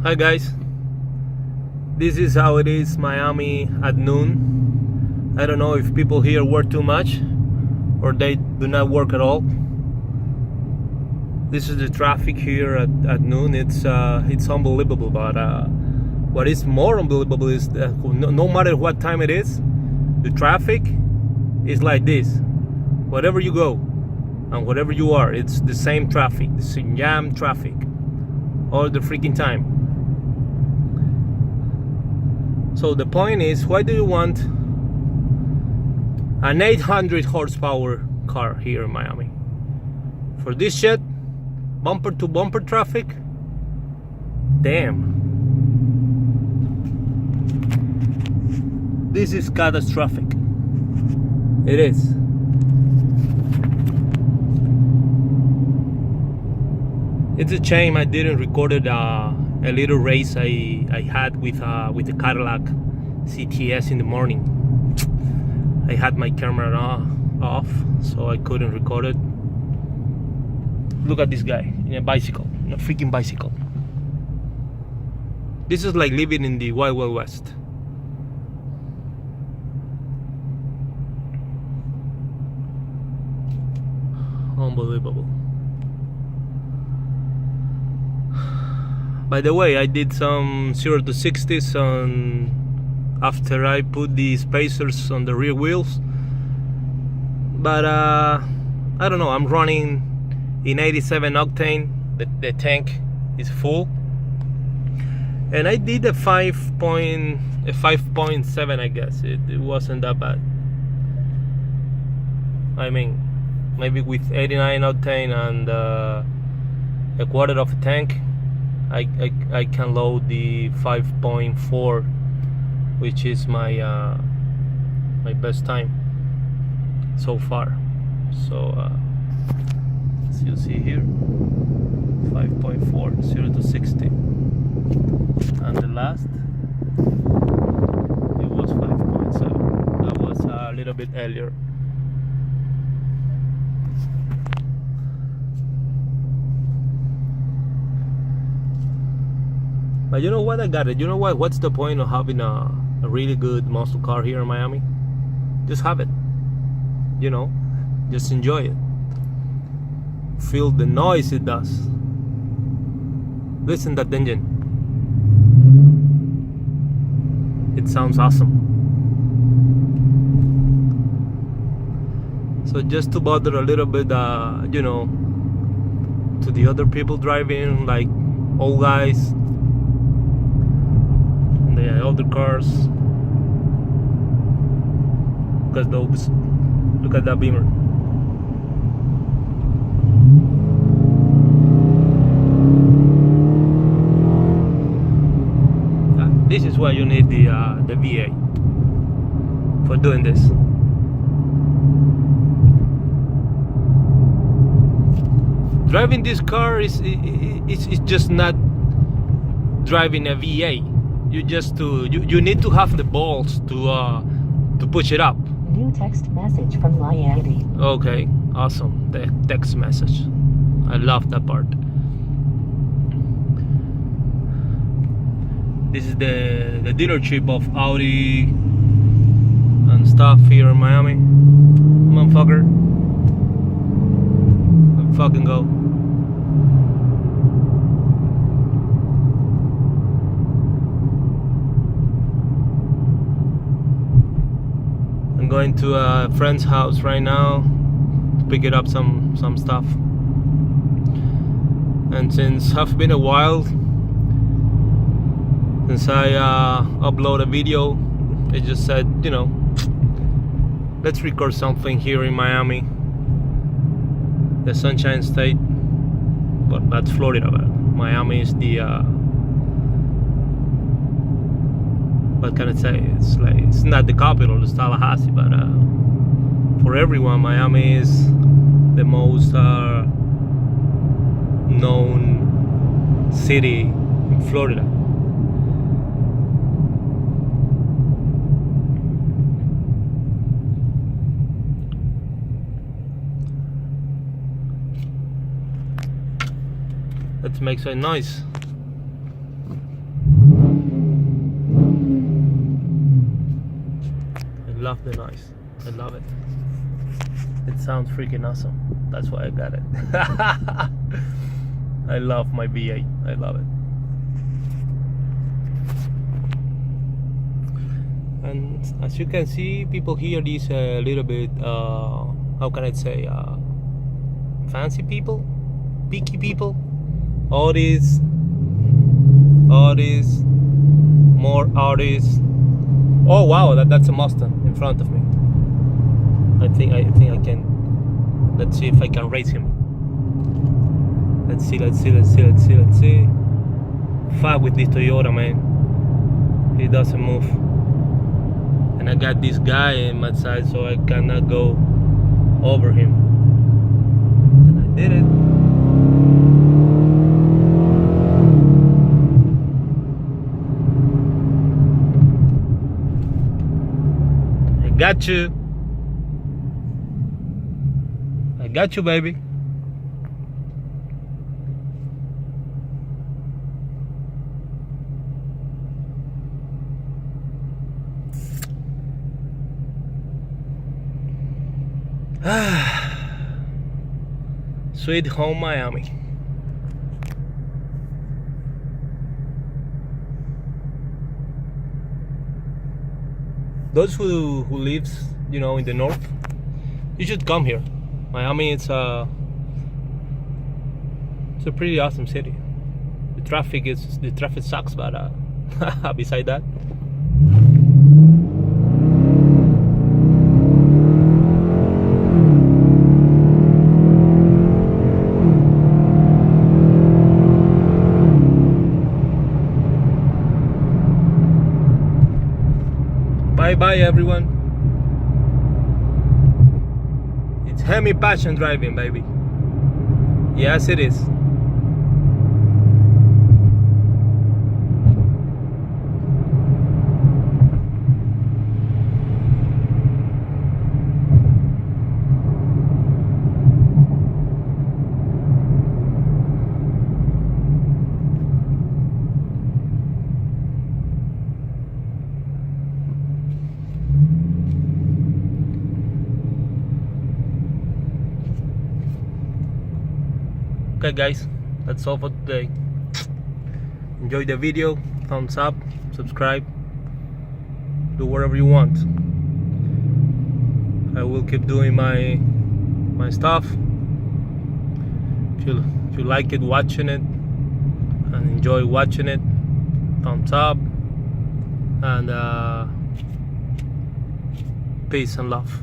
Hi guys, this is how it is Miami at noon. I don't know if people here work too much or they do not work at all. This is the traffic here at noon. It's unbelievable, but what is more unbelievable is that no matter what time it is, the traffic is like this. Wherever you go and wherever you are, it's the same traffic, the same jam traffic all the freaking time. So the point is, why do you want an 800 horsepower car here in Miami? For this shit, bumper to bumper traffic? Damn. This is catastrophic. It is. It's a shame I didn't record a little race I had with the Cadillac CTS in the morning. I had my camera off, so I couldn't record it. Look at this guy in a bicycle, in a freaking bicycle. This is like living in the Wild Wild West. Unbelievable. By the way, I did some 0 to 60s after I put the spacers on the rear wheels. But I don't know, I'm running in 87 octane. The tank is full. And I did a 5.7, I guess. It wasn't that bad. I mean, maybe with 89 octane and a quarter of a tank, I can load the 5.4, which is my my best time so far. So as you see here, 5.4, 0 to 60, and the last it was 5.7. That was a little bit earlier. But you know what, I got it. You know what? What's the point of having a really good muscle car here in Miami? Just have it. You know, just enjoy it. Feel the noise it does. Listen to that engine. It sounds awesome. So just to bother a little bit, you know, to the other people driving, like old guys. The older cars, because those, look at that Beamer. This is why you need the VA for doing this. Driving this car is just not driving a VA. You need to have the balls to push it up. New text message from Miami. Okay, awesome. The text message. I love that part. This is the dealership of Audi and stuff here in Miami. Come on, fucker. Let's fucking go. Going to a friend's house right now to pick it up some stuff. And since it's been a while since I upload a video, I just said, you know, let's record something here in Miami, the Sunshine State. But that's Florida, but Miami is the what can I say? It's like, it's not the capital, it's Tallahassee, but for everyone, Miami is the most known city in Florida. Let's make some noise. love the noise. I love it. It sounds freaking awesome. That's why I got it. I love my V8. I love it. And as you can see, people hear these a little bit, how can I say, fancy people, picky people. All these more artists. Oh wow, that's a Mustang in front of me. I think I can. Let's see if I can race him. Let's see. Fuck with this Toyota, man. He doesn't move. And I got this guy in my side, so I cannot go over him. And I did it. I got you. I got you, baby. Sweet home Miami. Those who lives, you know, in the north, you should come here. Miami, it's a pretty awesome city. The traffic sucks, but beside that. Bye everyone. It's Hemi Passion driving, baby. Yes, it is. Okay guys, that's all for today. Enjoy the video, thumbs up, subscribe, do whatever you want. I will keep doing my stuff. If you like it, watching it, and enjoy watching it, thumbs up, and peace and love.